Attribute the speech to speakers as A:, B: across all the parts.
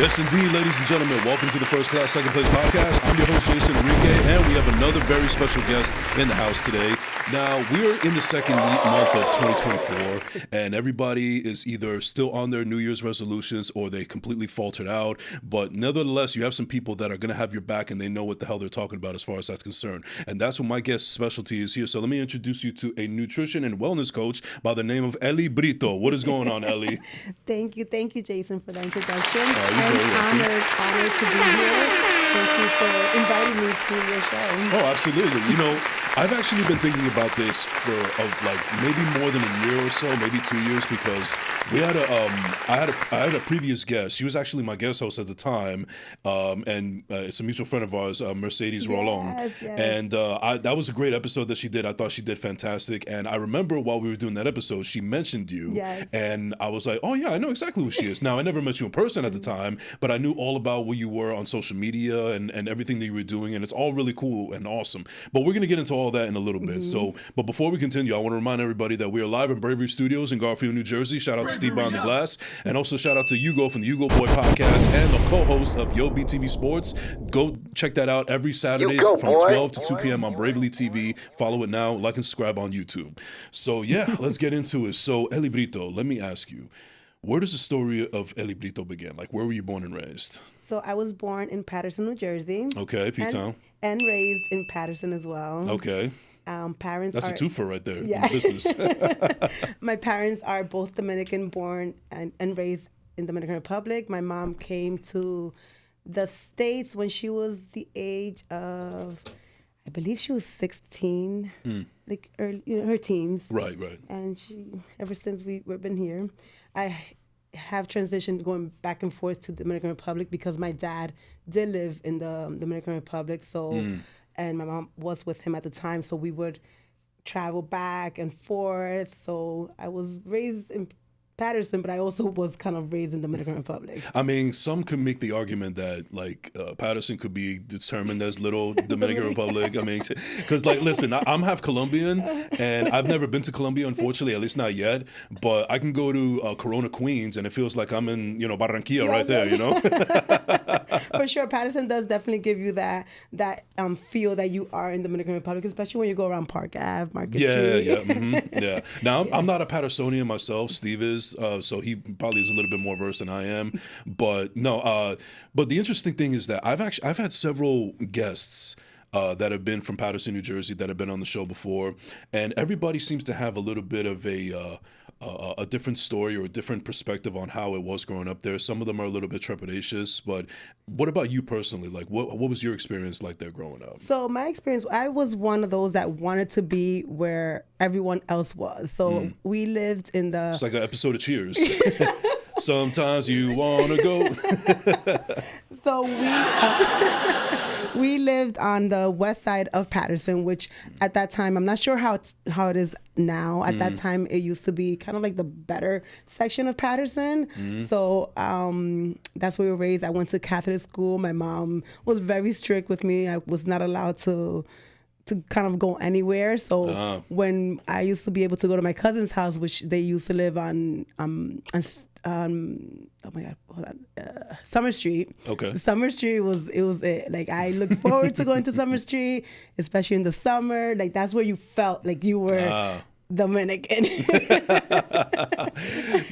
A: Yes, indeed, ladies and gentlemen. Welcome to the First Class, Second Place podcast. I'm your host, Jason Enrique, and we have another very special guest in the house today. Now, we're in the second month of 2024, and everybody is either still on their New Year's resolutions or they completely faltered out. But nevertheless, you have some people that are going to have your back, and they know what the hell they're talking about as far as that's concerned. And that's what my guest specialty is here. So let me introduce you to a nutrition and wellness coach by the name of Eli Brito. What is going on, Eli?
B: Thank you, Jason, for the introduction.
A: You're very welcome.
B: Honored to be here. Thank you for inviting me to your show.
A: Oh, absolutely. You know, I've actually been thinking about this for like maybe more than a year or so, maybe 2 years, because we had I had a previous guest. She was actually my guest host at the time, and it's a mutual friend of ours, Mercedes Roland.
B: Yes.
A: And that was a great episode that she did. I thought she did fantastic. And I remember while we were doing that episode, she mentioned you.
B: Yes.
A: And I was like, oh yeah, I know exactly who she is. Now, I never met you in person at the time, but I knew all about where you were on social media and everything that you were doing. And it's all really cool and awesome. But we're going to get into all that in a little bit. So, but before we continue, I want to remind everybody that we are live in Bravery Studios in Garfield, New Jersey. Shout out to Steve Behind the Glass. And also shout out to Hugo from the Hugo Boy podcast and the co-host of Yo BTV Sports. Go check that out every Saturdays from 12 to 2 p.m. on Bravely TV. Follow it now, like and subscribe on YouTube. So yeah, let's get into it. So Eli Brito, let me ask you, where does the story of Eli Brito begin? Like, where were you born and raised?
B: So I was born in Patterson, New Jersey.
A: Okay, P-Town.
B: And raised in Patterson as well.
A: Okay.
B: Parents
A: That's
B: are,
A: a twofer right there
B: yeah.
A: in business.
B: My parents are both Dominican, born and raised in Dominican Republic. My mom came to the States when she was the age of, I believe she was 16, like early, her teens.
A: Right.
B: And ever since we've been here, I have transitioned going back and forth to the Dominican Republic because my dad did live in the Dominican Republic. So, and my mom was with him at the time. So we would travel back and forth. So I was raised in Patterson, but I also was kind of raised in the Dominican Republic.
A: I mean, some could make the argument that like Patterson could be determined as little Dominican Republic. I mean, because like, listen, I'm half Colombian, and I've never been to Colombia, unfortunately, at least not yet. But I can go to Corona, Queens, and it feels like I'm in Barranquilla right there. You know.
B: For sure, Patterson does definitely give you that feel that you are in the Dominican Republic, especially when you go around Park Ave, Market Street.
A: Yeah. Now I'm not a Pattersonian myself. Steve is. So he probably is a little bit more versed than I am, but no. But the interesting thing is that I've had several guests that have been from Patterson, New Jersey, that have been on the show before, and everybody seems to have a little bit of a different story or a different perspective on how it was growing up there. Some of them are a little bit trepidatious, but what about you personally? Like, what was your experience like there growing up?
B: So my experience, I was one of those that wanted to be where everyone else was. So we lived in the...
A: It's like an episode of Cheers. Sometimes you want to go.
B: So we lived on the west side of Patterson, which at that time, I'm not sure how it is now. At that time, it used to be kind of like the better section of Patterson. So that's where we were raised. I went to Catholic school. My mom was very strict with me. I was not allowed to kind of go anywhere. So when I used to be able to go to my cousin's house, which they used to live on oh my God, hold on, Summer Street.
A: Okay.
B: Summer Street was it. Like, I looked forward to going to Summer Street, especially in the summer. Like, that's where you felt like you were Dominican.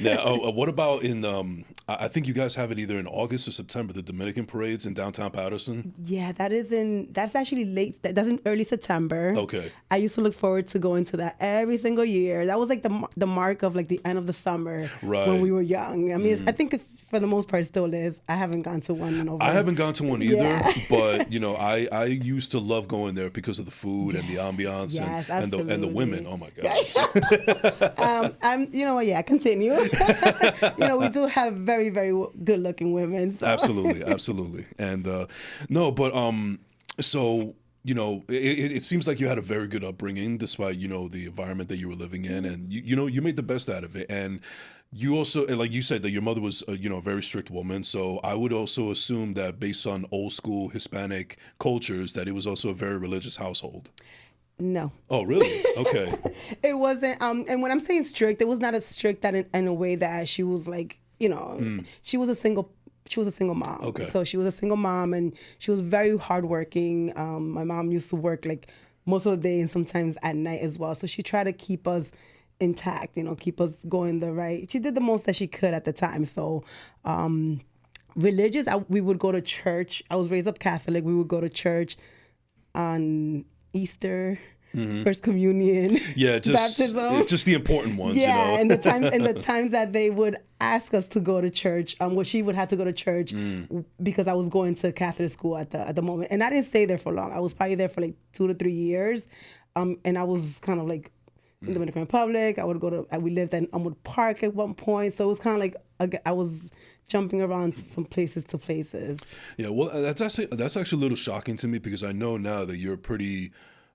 A: Now, what about in, I think you guys have it either in August or September, the Dominican parades in downtown Patterson?
B: Yeah, that's actually late. That's in early September.
A: Okay.
B: I used to look forward to going to that every single year. That was like the mark of like the end of the summer when we were young. I mean, I think for the most part still is. I haven't gone to one in over.
A: I haven't gone to one either,
B: Yeah.
A: but I used to love going there because of the food and the ambiance and the women. Oh my gosh.
B: You know what? Yeah, continue. We do have very, very good looking women. So.
A: Absolutely. And no, but so it seems like you had a very good upbringing despite the environment that you were living in, and you made the best out of it. And you also, like you said, that your mother was a very strict woman. So I would also assume that based on old school Hispanic cultures, that it was also a very religious household.
B: No.
A: Oh, really? Okay.
B: It wasn't. And when I'm saying strict, it was not as strict that in a way that she was like, she was a single she was a single mom.
A: Okay.
B: So she was a single mom, and she was very hardworking. My mom used to work like most of the day and sometimes at night as well. So she tried to keep us intact, keep us going the right. She did the most that she could at the time. So religious, we would go to church. I was raised up Catholic. We would go to church on Easter, First Communion,
A: Yeah,
B: baptism.
A: just the important ones.
B: Yeah, and the times that they would ask us to go to church, she would have to go to church because I was going to Catholic school at the moment, and I didn't stay there for long. I was probably there for like 2 to 3 years, and I was kind of like in the Dominican Republic. We lived in Elmwood Park at one point, so it was kind of like I was jumping around from places to places.
A: Yeah, well, that's actually a little shocking to me because I know now that you're pretty.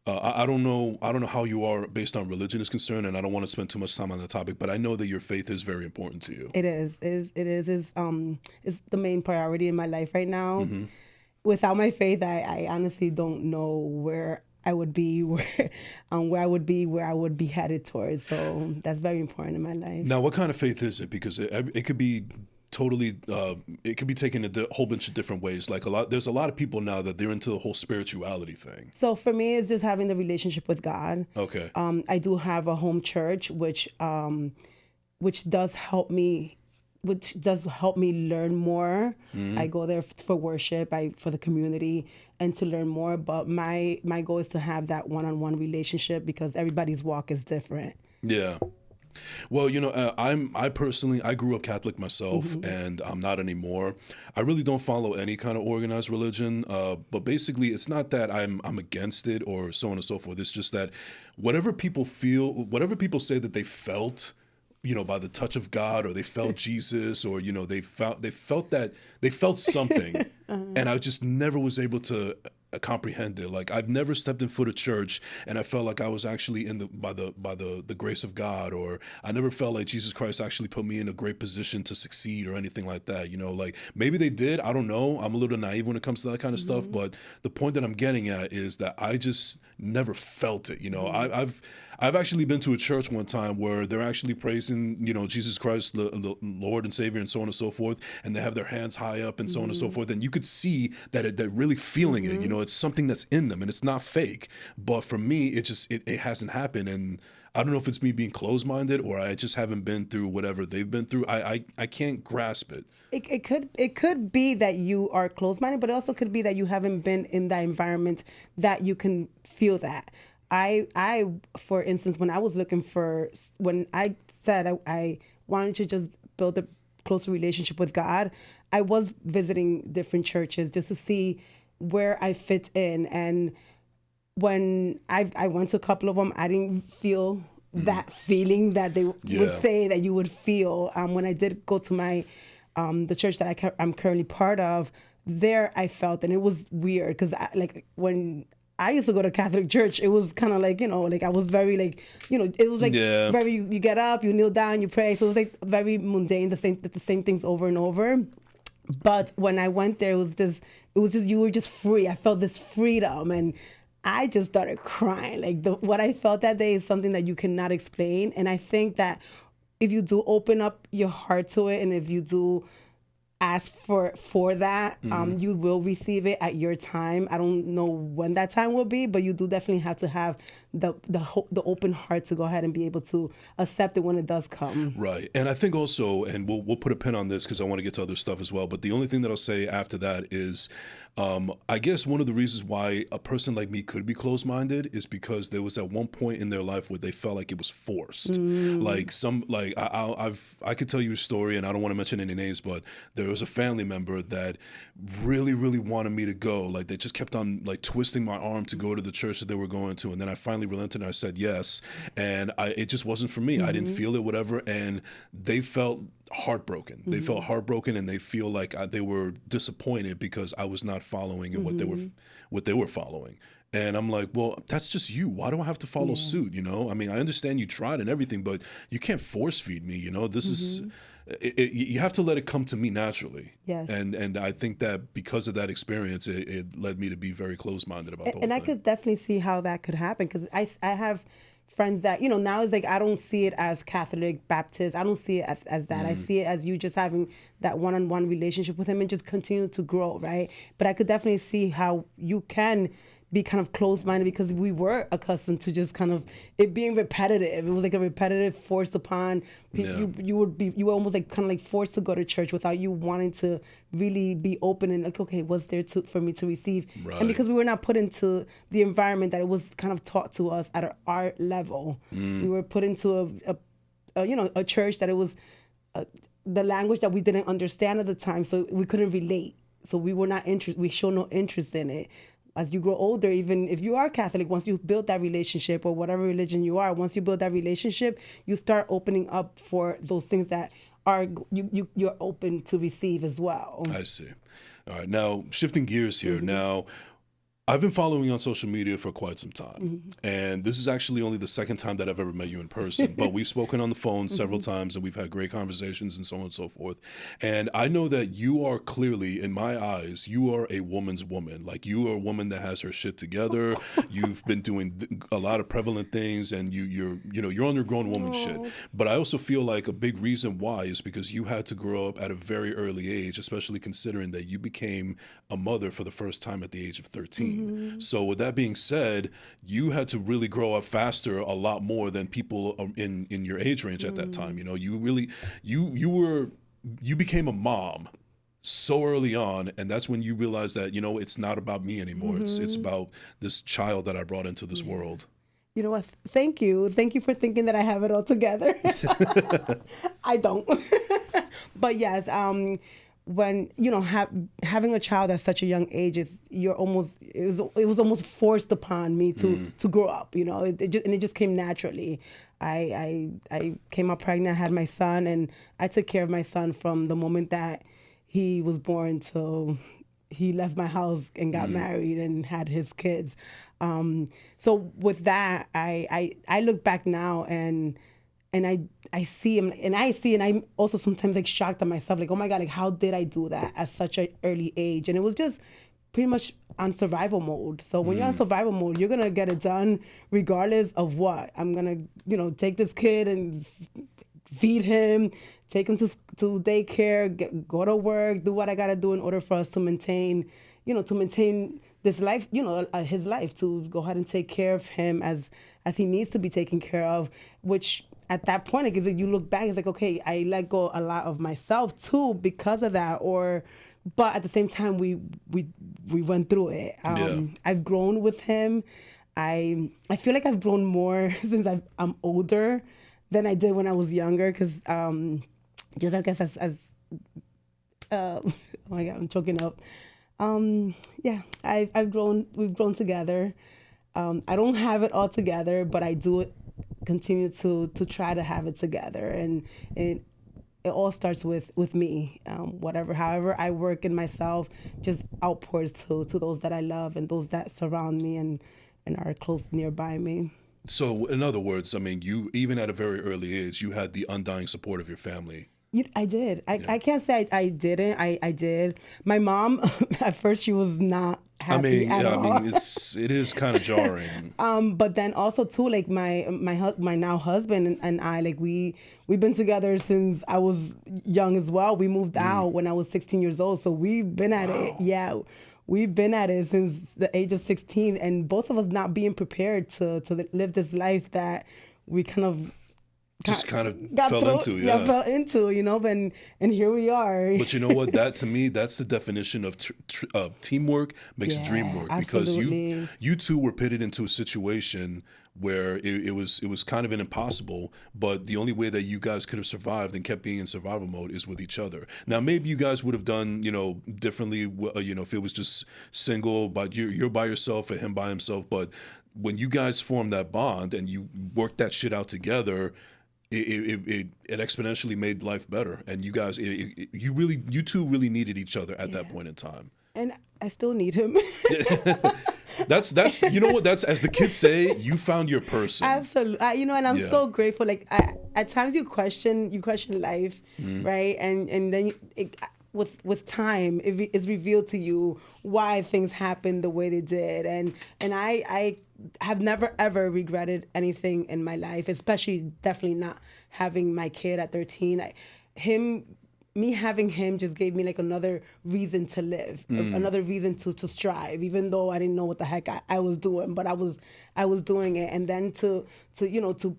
A: I don't know how you are based on religion is concerned, and I don't want to spend too much time on the topic. But I know that your faith is very important to you.
B: It is. It's the main priority in my life right now. Without my faith, I honestly don't know where I would be, where I would be headed towards. So that's very important in my life.
A: Now, what kind of faith is it? Because it could be totally it could be taken a whole bunch of different ways. Like there's a lot of people now that they're into the whole spirituality thing.
B: So for me, it's just having the relationship with God.
A: Okay.
B: I do have a home church, which does help me learn more. I go there for worship, for the community, and to learn more. But my goal is to have that one-on-one relationship because everybody's walk is different.
A: Yeah. Well, I personally grew up Catholic myself, and I'm not anymore. I really don't follow any kind of organized religion, but basically it's not that I'm against it or so on and so forth. It's just that whatever people say that they felt, by the touch of God, or they felt Jesus, or they felt something, and I just never was able to comprehend it. Like I've never stepped in foot of church and I felt like I was actually by the grace of God, or I never felt like Jesus Christ actually put me in a great position to succeed or anything like that. Like maybe they did. I don't know. I'm a little naive when it comes to that kind of stuff. But the point that I'm getting at is that I just never felt it. I've actually been to a church one time where they're actually praising, Jesus Christ, the Lord and Savior, and so on and so forth, and they have their hands high up and so on and so forth, and you could see that they're really feeling it. It's something that's in them, and it's not fake. But for me, it hasn't happened, and I don't know if it's me being closed-minded or I just haven't been through whatever they've been through. I can't grasp it.
B: It could be that you are closed-minded, but it also could be that you haven't been in that environment that you can feel that. I, for instance, when I said I wanted to just build a closer relationship with God, I was visiting different churches just to see where I fit in. And when I went to a couple of them, I didn't feel that feeling that they would say that you would feel. When I did go to my the church that I'm currently part of, there I felt, and it was weird because when I used to go to Catholic church, it was kind of like, I was very it was like very, you get up, you kneel down, you pray. So it was like very mundane, the same things over and over. But when I went there, it was just, you were just free. I felt this freedom, and I just started crying. Like what I felt that day is something that you cannot explain. And I think that if you do open up your heart to it, and if you do ask for that, you will receive it at your time. I don't know when that time will be, but you do definitely have to have the open heart to go ahead and be able to accept it when it does come.
A: Right. And I think also, and we'll put a pin on this because I want to get to other stuff as well, but the only thing that I'll say after that is I guess one of the reasons why a person like me could be closed-minded is because there was at one point in their life where they felt like it was forced. Like I could tell you a story, and I don't want to mention any names, but there was a family member that really, really wanted me to go. Like they just kept on like twisting my arm to go to the church that they were going to, and then I finally relented and I said yes, and it just wasn't for me. I didn't feel it, whatever, and they felt heartbroken. They felt heartbroken, and they feel like they were disappointed because I was not following in what they were following. And I'm like, well, that's just you. Why do I have to follow suit? I mean, I understand you tried and everything, but you can't force feed me. This is you have to let it come to me naturally. Yes. And I think that because of that experience, it led me to be very close-minded about the whole thing.
B: And I could definitely see how that could happen, because I have friends that, now it's like I don't see it as Catholic, Baptist. I don't see it as that. I see it as you just having that one-on-one relationship with him and just continue to grow, right? But I could definitely see how you can be kind of closed-minded because we were accustomed to just kind of it being repetitive. It was like a repetitive, forced upon. You were almost like kind of like forced to go to church without you wanting to really be open and like, okay, what's there for me to receive?
A: Right.
B: And because we were not put into the environment that it was kind of taught to us at our level, we were put into a church that it was the language that we didn't understand at the time, so we couldn't relate. So we were not interested. We show no interest in it. As you grow older, even if you are Catholic, once you build that relationship or whatever religion you are, once you build that relationship, you start opening up for those things that are you're open to receive as well.
A: I see. All right. Now, shifting gears here. Now, I've been following you on social media for quite some time, and this is actually only the second time that I've ever met you in person, but we've spoken on the phone several times, and we've had great conversations and so on and so forth. And I know that you are clearly, in my eyes, you are a woman's woman. Like, you are a woman that has her shit together. You've been doing a lot of prevalent things, and you're on your grown woman shit. But I also feel like a big reason why is because you had to grow up at a very early age, especially considering that you became a mother for the first time at the age of 13. So with that being said, you had to really grow up faster, a lot more than people in your age range at that time. You really, you became a mom so early on, and that's when you realized that, it's not about me anymore. It's about this child that I brought into this world.
B: You know what? Thank you for thinking that I have it all together. I don't. But yes, when having a child at such a young age it was almost forced upon me to grow up. It just came naturally. I came out pregnant, had my son, and I took care of my son from the moment that he was born till he left my house and got married and had his kids. So with that, I look back now and I see him, and I'm also sometimes like shocked at myself, like, oh my God, like how did I do that at such an early age? And it was just pretty much on survival mode. So when you're on survival mode, you're gonna get it done regardless of what. I'm gonna, take this kid and feed him, take him to daycare, go to work, do what I gotta do in order for us to maintain this life, his life, to go ahead and take care of him as he needs to be taken care of, which at that point, like, you look back, it's like, okay, I let go a lot of myself too because of that, but at the same time, we went through it. I've grown with him. I feel like I've grown more since I'm older than I did when I was younger, because just I guess as oh my God, I'm choking up. I've grown. We've grown together. I don't have it all together, but I do continue to try to have it together, and it all starts with me. However I work in myself, just outpours to those that I love and those that surround me and are close nearby me.
A: So in other words, I mean, you, even at a very early age, you had the undying support of your family.
B: I did. I can't say I didn't. I did. My mom, at first, she was not happy at all.
A: I mean, it is kind of jarring.
B: But then also too, like my now husband and I, like we've been together since I was young as well. We moved out when I was 16 years old, so we've been at it. Yeah, we've been at it since the age of 16, and both of us not being prepared to live this life that we kind of
A: fell into,
B: and here we are.
A: But you know what? That, to me, that's the definition of teamwork makes the dream work.
B: Absolutely.
A: Because you two were pitted into a situation where it was kind of an impossible, but the only way that you guys could have survived and kept being in survival mode is with each other. Now, maybe you guys would have done, differently, if it was just single, but you're by yourself and him by himself. But when you guys formed that bond and you worked that shit out together, it exponentially made life better, and you guys, you two really needed each other at that point in time.
B: And I still need him.
A: That's you know what, that's, as the kids say, you found your person.
B: Absolutely. And I'm so grateful. Like at times you question life, right? And then with time, it's revealed to you why things happened the way they did, and I have never ever regretted anything in my life, especially definitely not having my kid at 13. Me having him just gave me like another reason to live, another reason to strive, even though I didn't know what the heck I was doing, but I was doing it. And then to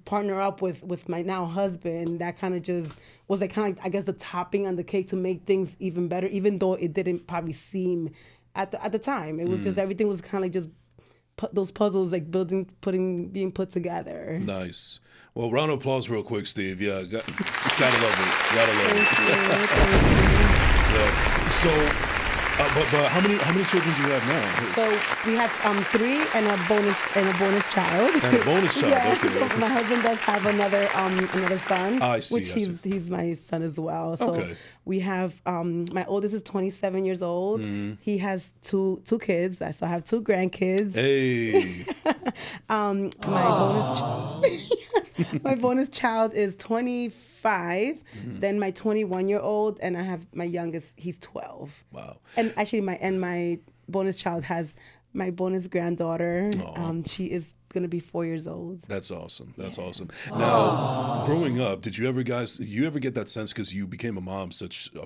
B: partner up with my now husband, that kind of just was like kind of, I guess, the topping on the cake to make things even better, even though it didn't probably seem at the time. It was just, everything was kind of like just those puzzles like being put together.
A: Nice. Well, round of applause real quick, Steve. Yeah, gotta love it. Gotta love it.
B: Thank you.
A: Yeah. So, but how many children do you have now?
B: So we have 3 and a bonus child.
A: And a bonus child.
B: Yeah,
A: Okay.
B: so my husband does have another son.
A: I see.
B: Which he's my son as well. So
A: Okay.
B: we have my oldest is 27 years old. He has two kids. So I have 2 grandkids.
A: Hey.
B: My bonus child is 25. Then my 21-year-old, and I have my youngest. He's 12.
A: Wow.
B: And actually, my bonus child has my bonus granddaughter. She is gonna be 4 years old.
A: That's awesome. That's awesome. Now, growing up, did you ever get that sense, because you became a mom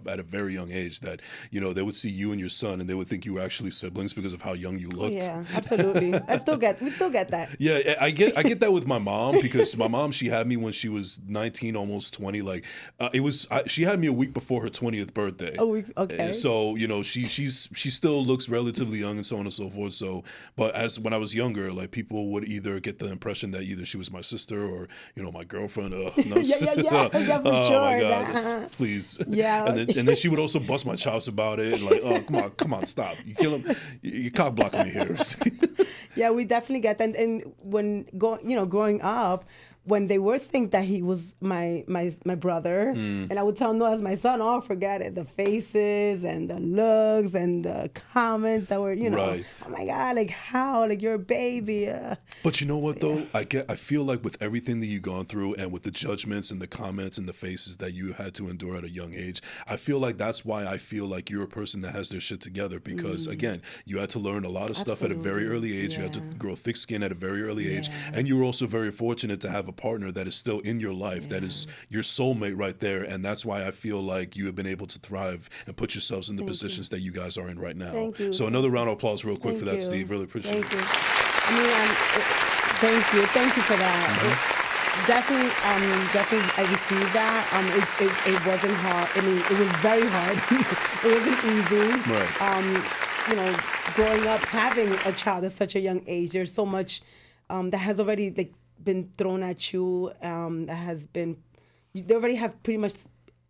A: at a very young age, that they would see you and your son and they would think you were actually siblings because of how young you looked?
B: Yeah, absolutely. We still get that.
A: Yeah, I get that with my mom, because my mom, she had me when she was 19, almost 20. Like she had me a week before her 20th birthday.
B: A week, okay.
A: So she still looks relatively young and so on and so forth. So, but when I was younger, like, people would either get the impression that either she was my sister or my girlfriend. No,
B: yeah, for sure.
A: Oh my God, please.
B: Yeah.
A: And then she would also bust my chops about it, and like, oh, come on, stop. You kill him. You cock blocking me here.
B: Yeah, we definitely get that. And when growing up, when they would think that he was my brother, and I would tell them, no, that's my son. Oh, forget it. The faces and the looks and the comments that were,
A: Right.
B: Oh my God, like, how, like, you're a baby.
A: But you know what, though? I feel like with everything that you've gone through, and with the judgments and the comments and the faces that you had to endure at a young age, I feel like that's why I feel like you're a person that has their shit together, because again, you had to learn a lot of stuff at a very early age. You had to grow thick skin at a very early age, and you were also very fortunate to have a partner that is still in your life, that is your soulmate right there, and that's why I feel like you have been able to thrive and put yourselves in the positions that you guys are in right now.
B: Thank you.
A: So another round of applause real quick for that,
B: you.
A: Steve. Really appreciate it.
B: Thank you. I mean, thank you for that. Definitely, I received that. It wasn't hard. I mean, it was very hard. It wasn't easy.
A: Right.
B: Growing up, having a child at such a young age, there's so much that has already been thrown at you. They already have pretty much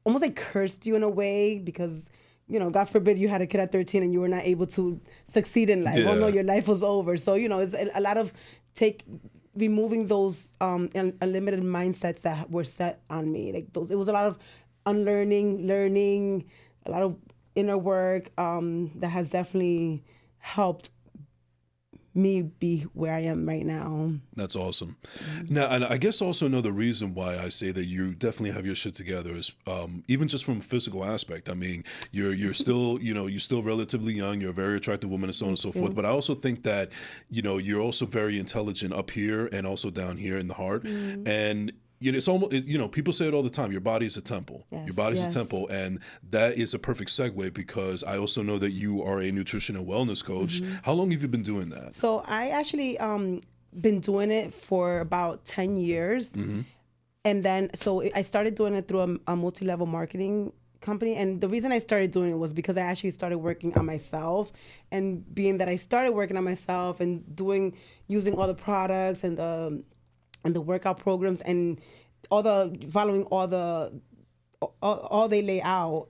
B: almost like cursed you in a way, because God forbid you had a kid at 13 and you were not able to succeed in life.
A: Yeah.
B: Oh no, your life was over. So it's a lot of removing those unlimited mindsets that were set on me. It was a lot of unlearning, learning, a lot of inner work that has definitely helped me be where I am right now.
A: That's awesome. Now, and I guess also another reason why I say that you definitely have your shit together is even just from a physical aspect. I mean, you're still you're still relatively young. You're a very attractive woman, and so on and so forth. But I also think that you're also very intelligent up here and also down here in the heart. And it's almost, people say it all the time. Your body is a temple.
B: Yes,
A: Your body's
B: yes.
A: a temple. And that is a perfect segue, because I also know that you are a nutrition and wellness coach. How long have you been doing that?
B: So I actually been doing it for about 10 years. And then, so I started doing it through a multi-level marketing company. And the reason I started doing it was because I actually started working on myself. And being that I started working on myself and using all the products and the workout programs and following all they lay out,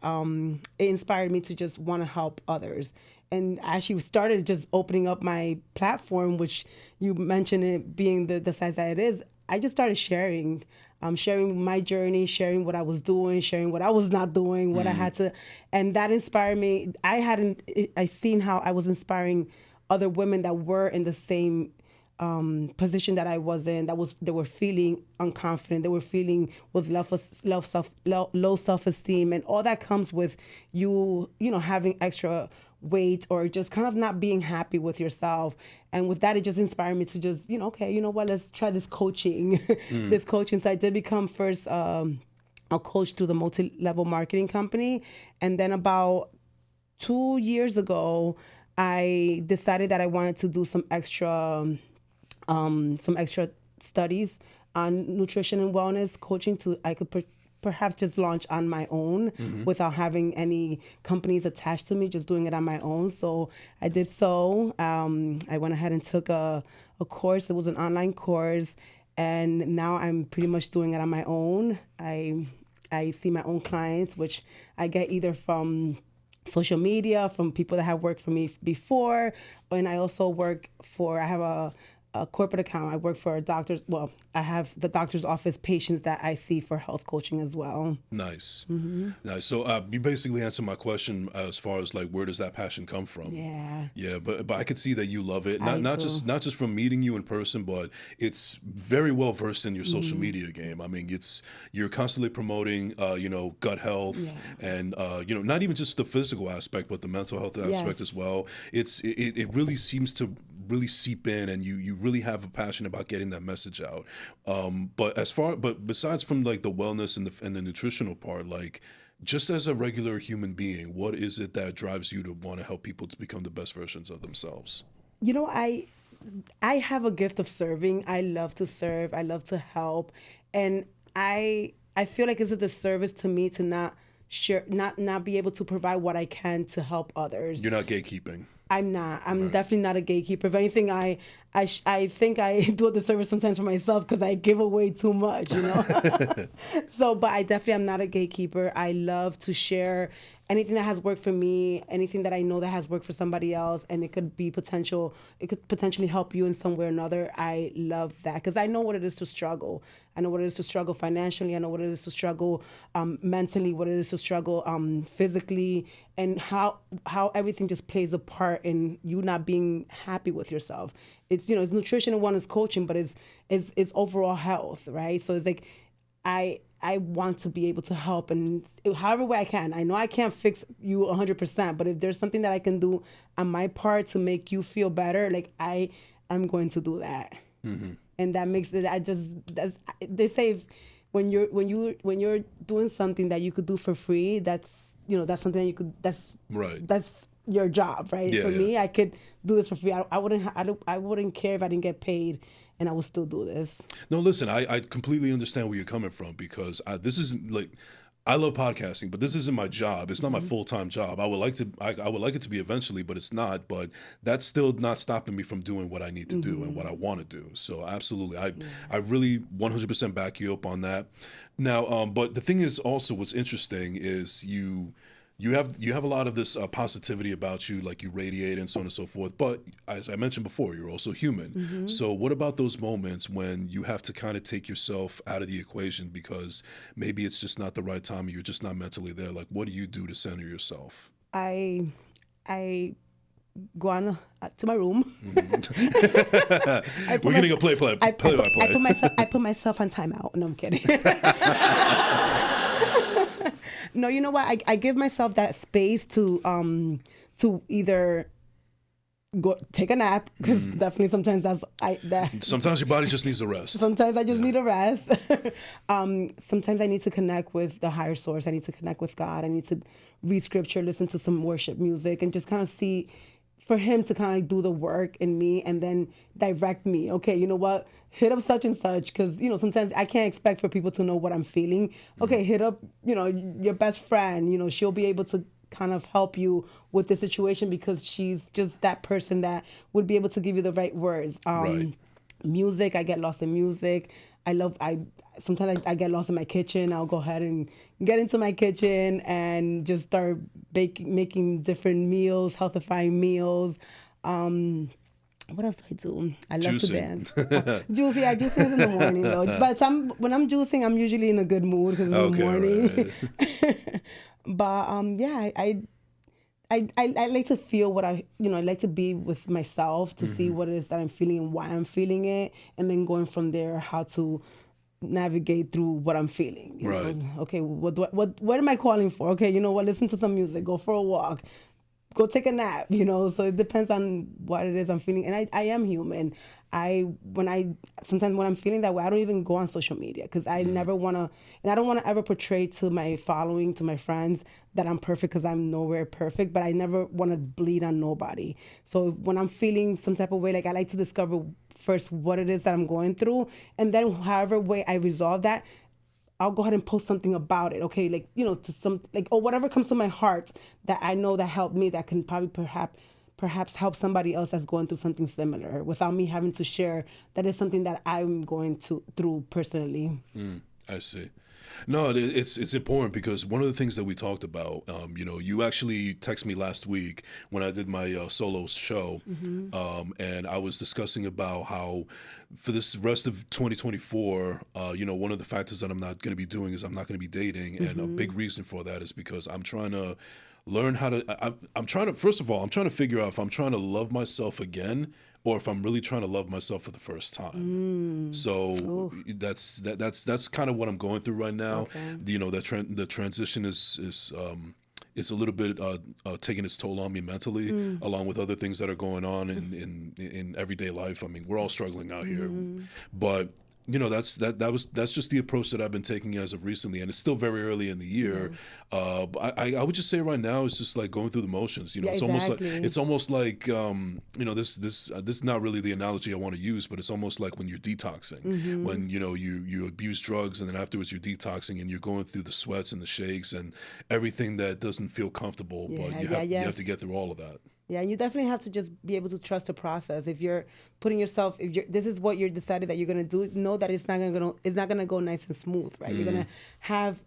B: it inspired me to just want to help others. And I actually started just opening up my platform, which you mentioned it being the size that it is. I just started sharing my journey, sharing what I was doing, sharing what I was not doing, what I had to, and that inspired me. I seen how I was inspiring other women that were in the same position that I was in, they were feeling unconfident, they were feeling with low self-esteem, and all that comes with having extra weight or just kind of not being happy with yourself. And with that, it just inspired me to just, okay, you know what, let's try this coaching. This coaching. So I did become first a coach through the multi-level marketing company. And then about 2 years ago, I decided that I wanted to do some extra studies on nutrition and wellness coaching I could perhaps just launch on my own without having any companies attached to me, just doing it on my own. So I did so. I went ahead and took a course. It was an online course. And now I'm pretty much doing it on my own. I see my own clients, which I get either from social media, from people that have worked for me before. And I also I have a corporate account. I work for a doctor's. Well, I have the doctor's office patients that I see for health coaching as well.
A: Nice. Nice. So you basically answered my question as far as like, where does that passion come from? Yeah. But I could see that you love it. Not just from meeting you in person, but it's very well versed in your social media game. I mean, you're constantly promoting, gut health and not even just the physical aspect, but the mental health aspect as well. It really seems to really seep in, and you really have a passion about getting that message out. But besides from like the wellness and the nutritional part, like just as a regular human being, what is it that drives you to want to help people to become the best versions of themselves?
B: I have a gift of serving. I love to serve. I love to help, and I feel like it's a disservice to me to not be able to provide what I can to help others.
A: You're not gatekeeping.
B: I'm not. I'm definitely not a gatekeeper. If anything, I think I do a disservice sometimes for myself because I give away too much, So, but I definitely am not a gatekeeper. I love to share anything that has worked for me, anything that I know that has worked for somebody else, and it could potentially help you in some way or another. I love that because I know what it is to struggle. I know what it is to struggle financially. I know what it is to struggle mentally, what it is to struggle physically, and how everything just plays a part in you not being happy with yourself. It's it's nutrition and wellness coaching, but it's overall health, right? So it's like I want to be able to help in however way I can. I know I can't fix you 100%, but if there's something that I can do on my part to make you feel better, like I'm going to do that. And that makes it. They say when you're doing something that you could do for free, that's something that you could. That's
A: right.
B: That's your job, right? For me, I could do this for free. I wouldn't care if I didn't get paid, and I would still do this.
A: No, listen, I completely understand where you're coming from because this isn't like. I love podcasting, but this isn't my job. It's not my full-time job. I would like it to be eventually, but it's not. But that's still not stopping me from doing what I need to do and what I want to do. So absolutely, I really 100% back you up on that. Now, but the thing is also what's interesting is you have a lot of this positivity about you, like you radiate and so on and so forth. But as I mentioned before, you're also human. So what about those moments when you have to kind of take yourself out of the equation because maybe it's just not the right time, or you're just not mentally there? Like, what do you do to center yourself?
B: I go on to my room.
A: We're getting a play by play.
B: I put myself on timeout. No, I'm kidding. No, you know what? I give myself that space to either go take a nap, because definitely sometimes
A: sometimes your body just needs a rest.
B: Sometimes I just need a rest. Sometimes I need to connect with the higher source. I need to connect with God. I need to read scripture, listen to some worship music, and just kind of see, for him to kind of do the work in me and then direct me. Okay, you know what? Hit up such and such, because, sometimes I can't expect for people to know what I'm feeling. Okay, hit up, your best friend. She'll be able to kind of help you with the situation because she's just that person that would be able to give you the right words.
A: Right.
B: Music, I get lost in music. Sometimes I get lost in my kitchen. I'll go ahead and get into my kitchen and just start making different meals, healthifying meals. What else do I do? I love to dance. Juicing, juicing in the morning though. But when I'm juicing, I'm usually in a good mood because it's in the morning. Right. But I like to feel what I like to be with myself to see what it is that I'm feeling and why I'm feeling it, and then going from there how to navigate through what I'm feeling. You
A: Right.
B: know, okay, what am I calling for? Okay, you know what? Listen to some music, go for a walk, go take a nap. You know, so it depends on what it is I'm feeling, and I am human. I sometimes when I'm feeling that way, I don't even go on social media because I never want to, and I don't want to ever portray to my following, to my friends, that I'm perfect, because I'm nowhere perfect. But I never want to bleed on nobody. So when I'm feeling some type of way, like, I like to discover first what it is that I'm going through, and then however way I resolve that, I'll go ahead and post something about it. Okay, like, to some, like, or whatever comes to my heart that I know that helped me, that can probably perhaps help somebody else that's going through something similar, without me having to share that is something that I'm going through personally.
A: I see. No, it's important because one of the things that we talked about, you actually texted me last week when I did my solo show, and I was discussing about how for this rest of 2024, one of the factors that I'm not going to be doing is I'm not going to be dating, and a big reason for that is because I'm trying to learn how to. I'm trying to, first of all, I'm trying to figure out if I'm trying to love myself again, or if I'm really trying to love myself for the first time. So that's kind of what I'm going through right now.
B: Okay.
A: The transition is a little bit taking its toll on me mentally, along with other things that are going on in everyday life. I mean, we're all struggling out here, but that's just the approach that I've been taking as of recently, and it's still very early in the year. But I would just say right now it's just like going through the motions.
B: Yeah,
A: It's
B: exactly.
A: almost like this is not really the analogy I want to use, but it's almost like when you're detoxing, when you abuse drugs, and then afterwards you're detoxing and you're going through the sweats and the shakes and everything that doesn't feel comfortable, but you have to get through all of that.
B: Yeah, you definitely have to just be able to trust the process. If you're putting yourself, if you're, this is what you're decided that you're gonna do, know that it's not gonna go nice and smooth, right? You're gonna have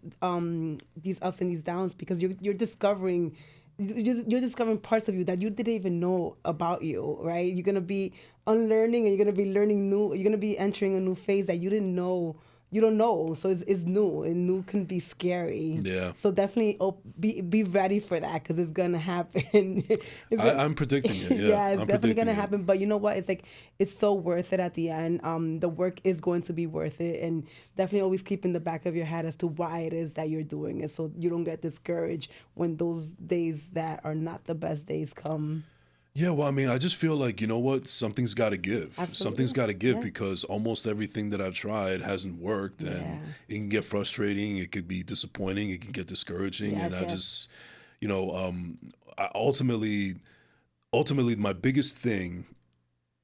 B: these ups and these downs, because you're discovering. You're discovering parts of you that you didn't even know about you, right? You're gonna be unlearning, and you're gonna be learning new. You're gonna be entering a new phase that you didn't know. You don't know, so it's new, and new can be scary.
A: Yeah.
B: So definitely be ready for that, because it's gonna happen.
A: I'm predicting it. Yeah,
B: Yeah, it's
A: I'm
B: definitely
A: predicting
B: gonna
A: it.
B: happen. But you know what? It's like, it's so worth it at the end. The work is going to be worth it, and definitely always keep in the back of your head as to why it is that you're doing it, so you don't get discouraged when those days that are not the best days come.
A: Yeah, well, I mean, I just feel like, you know what? Something's got to give. Something's
B: Absolutely.
A: got to give
B: Yeah.
A: because almost everything that I've tried hasn't worked,
B: Yeah.
A: and it can get frustrating. It could be disappointing. It can get discouraging,
B: Yes.
A: and I
B: Yes.
A: just, ultimately, my biggest thing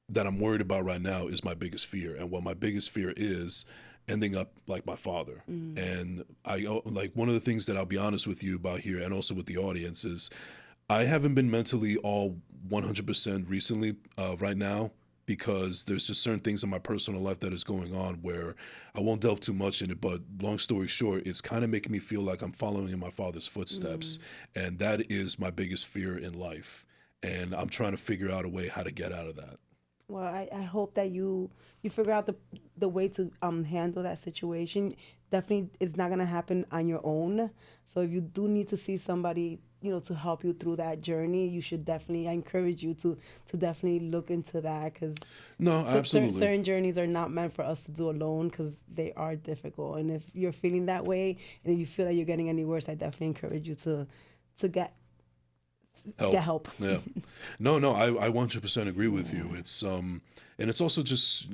A: that I'm worried about right now is my biggest fear, and what my biggest fear is ending up like my father. And like one of the things that I'll be honest with you about here, and also with the audience, is I haven't been mentally all 100% recently, right now, because there's just certain things in my personal life that is going on where I won't delve too much in it. But long story short, it's kind of making me feel like I'm following in my father's footsteps. And that is my biggest fear in life. And I'm trying to figure out a way how to get out of that.
B: Well, I hope that you figure out the way to handle that situation. Definitely, it's not gonna happen on your own. So if you do need to see somebody, to help you through that journey, you should definitely. I encourage you to definitely look into that, because
A: No, absolutely.
B: certain journeys are not meant for us to do alone, because they are difficult. And if you're feeling that way, and if you feel that you're getting any worse, I definitely encourage you to get help.
A: Yeah. No, I 100% agree with you. It's and it's also just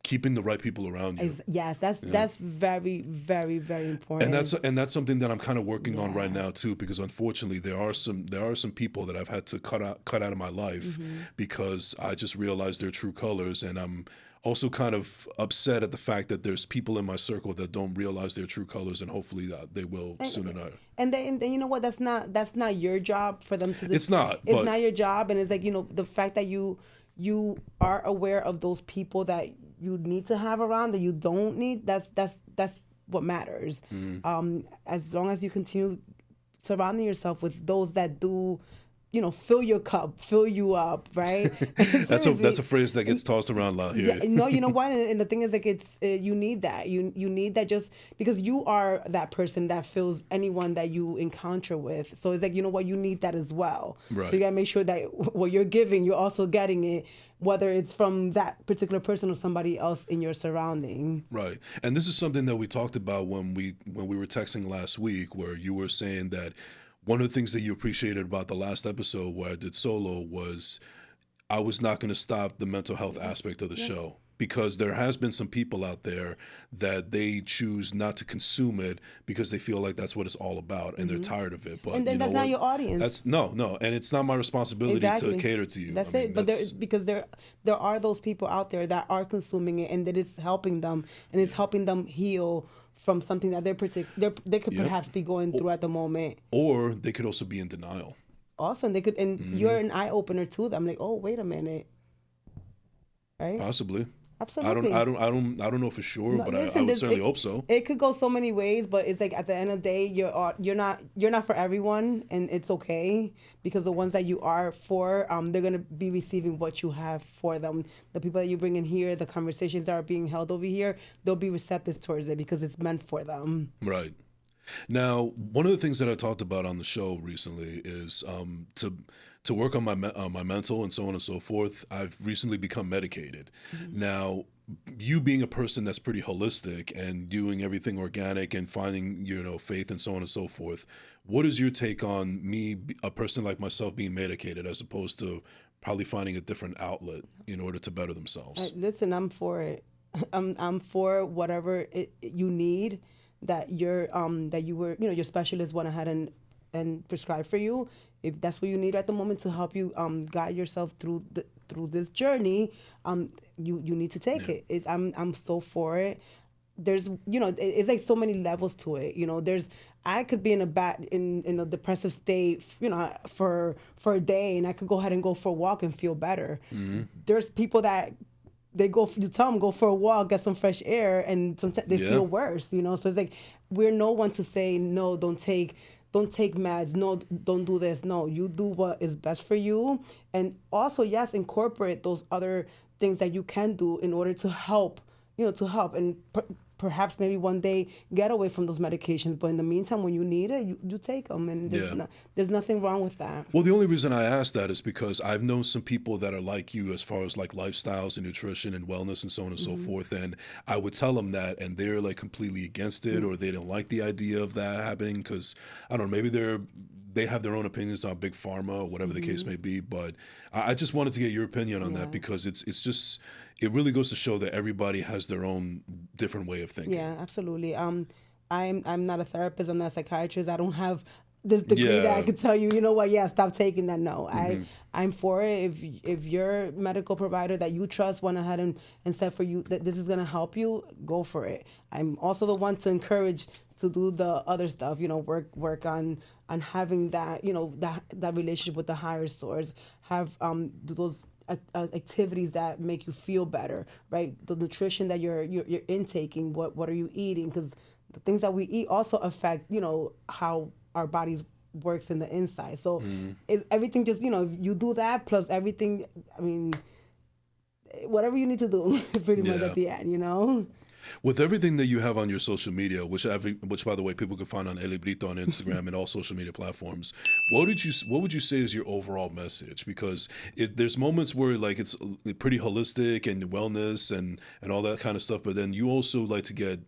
A: keeping the right people around you.
B: Yes, that's very, very, very important.
A: And that's something that I'm kind of working on right now too, because unfortunately there are some people that I've had to cut out of my life because I just realized their true colors, and I'm also kind of upset at the fact that there's people in my circle that don't realize their true colors, and hopefully that they will soon enough.
B: And then you know what? That's not your job for them to do.
A: It's not,
B: It's
A: but
B: not your job, and it's like, the fact that you are aware of those people that you need to have around, that you don't need. That's what matters. As long as you continue surrounding yourself with those that do fill your cup, fill you up, right?
A: That's a
B: Seriously.
A: phrase that gets tossed around a lot
B: Yeah,
A: here.
B: no, you know what? And the thing is, like, you need that. You need that just because you are that person that fills anyone that you encounter with. So it's like, you know what? You need that as well. So you
A: Right.
B: gotta make sure that what you're giving, you're also getting it, whether it's from that particular person or somebody else in your surrounding.
A: Right. And this is something that we talked about when we were texting last week, where you were saying that one of the things that you appreciated about the last episode where I did solo was I was not going to stop the mental health aspect of the
B: Yeah.
A: show, because there has been some people out there that they choose not to consume it because they feel like that's what it's all about and they're tired of it.
B: And
A: But you
B: then
A: know
B: that's not
A: what?
B: your audience.
A: That's no, and it's not my responsibility to
B: Exactly.
A: cater to you. I
B: That's
A: mean,
B: it. But
A: that's
B: because there are those people out there that are consuming it and that it's helping them and it's helping them heal from something that they could
A: yep.
B: perhaps be going through at the moment.
A: Or they could also be in denial.
B: Also, and they could, and you're an eye opener to them. Like, oh, wait a minute, right?
A: Possibly.
B: Absolutely.
A: I don't know for sure,
B: No,
A: but I
B: listen,
A: would
B: this
A: certainly hope so.
B: it could go so many ways, but it's like at the end of the day, you're not for everyone, and it's okay because the ones that you are for, they're gonna be receiving what you have for them. The people that you bring in here, the conversations that are being held over here, they'll be receptive towards it because it's meant for them.
A: Right. Now, one of the things that I talked about on the show recently is to work on my mental and so on and so forth. I've recently become medicated. Now, you being a person that's pretty holistic and doing everything organic and finding faith and so on and so forth, what is your take on me, a person like myself, being medicated as opposed to probably finding a different outlet in order to better themselves?
B: Listen, I'm for it. I'm for whatever you need that you were your specialist went ahead and prescribed for you. If that's what you need at the moment to help you guide yourself through this journey, you need to take it. I'm so for it. There's it's like so many levels to it. There's I could be in a depressive state, for a day, and I could go ahead and go for a walk and feel better. There's people that you tell them go for a walk, get some fresh air, and sometimes they
A: Yeah.
B: feel worse. So it's like we're no one to say no, don't take meds, no, don't do this. No, you do what is best for you, and also yes, incorporate those other things that you can do in order to help, and perhaps maybe one day get away from those medications. But in the meantime, when you need it, you take them, and
A: Yeah.
B: there's nothing wrong with that.
A: Well, the only reason I ask that is because I've known some people that are like you as far as like lifestyles and nutrition and wellness and so on and so forth. And I would tell them that, and they're like completely against it, or they don't like the idea of that happening because I don't know, maybe they have their own opinions on big pharma or whatever the case may be. But I just wanted to get your opinion on that because it's just it really goes to show that everybody has their own different way of thinking.
B: Yeah, absolutely. I'm not a therapist. I'm not a psychiatrist. I don't have this degree that I
A: Yeah.
B: could tell you. You know what? Yeah, stop taking that. No, I'm for it. If your medical provider that you trust went ahead and said for you that this is gonna help you, go for it. I'm also the one to encourage to do the other stuff. Work on having that that relationship with the higher source. Have do those activities that make you feel better, right? The nutrition that you're intaking, what are you eating? Because the things that we eat also affect how our bodies works in the inside. So everything just you do that plus everything. I mean, whatever you need to do, pretty much
A: Yeah.
B: at the end.
A: With everything that you have on your social media, which by the way people can find on Eli Brito on Instagram and all social media platforms, what would you say is your overall message? Because there's moments where like it's pretty holistic and wellness and all that kind of stuff, but then you also like to get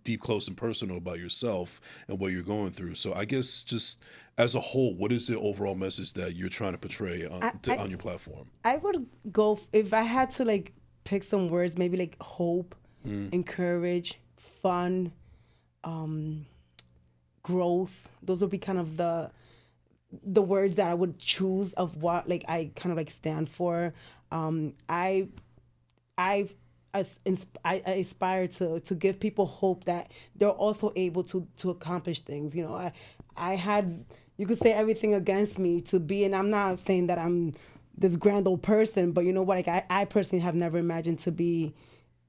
A: deep, close, and personal about yourself and what you're going through. So I guess just as a whole, what is the overall message that you're trying to portray on your platform?
B: I would go if I had to like pick some words, maybe like hope, encourage, fun, growth. Those would be kind of the words that I would choose of what like I kind of like stand for. I I I aspire to give people hope that they're also able to accomplish things. I had, you could say everything against me to be, and I'm not saying that I'm this grand old person, but you know what? Like I personally have never imagined to be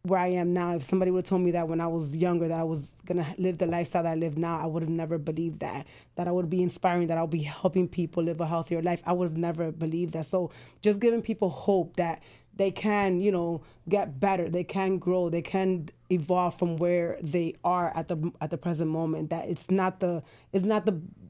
B: where I am now. If somebody would have told me that when I was younger, that I was gonna live the lifestyle that I live now, I would have never believed that. That I would be inspiring, that I'll be helping people live a healthier life. I would have never believed that. So just giving people hope that they can, get better, they can grow, they can evolve from where they are at the present moment. That it's not the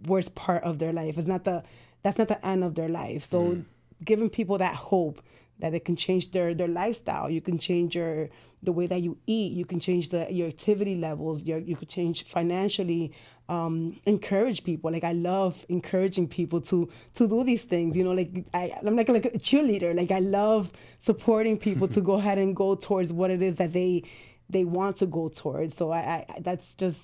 B: worst part of their life. That's not the end of their life. So giving people that hope that they can change their lifestyle. You can change the way that you eat. You can change your activity levels. You could change financially. Encourage people. Like, I love encouraging people to do these things. Like I'm like a cheerleader. Like, I love supporting people to go ahead and go towards what it is that they want to go towards. So I that's just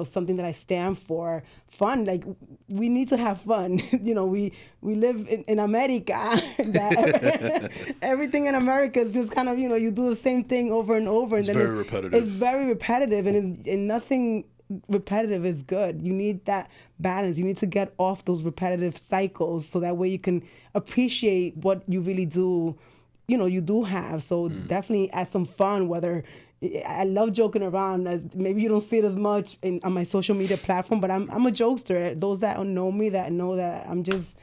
B: something that I stand for. Fun, like, we need to have fun. We live in America. That everything in America is just kind of you do the same thing over and over.
A: It's
B: and
A: very repetitive.
B: It's very repetitive, and nothing repetitive is good. You need that balance. You need to get off those repetitive cycles so that way you can appreciate what you really do. You do have. So definitely add some fun. Whether I love joking around. As maybe you don't see it as much on my social media platform, but I'm a jokester. Those that don't know me, that know that I'm just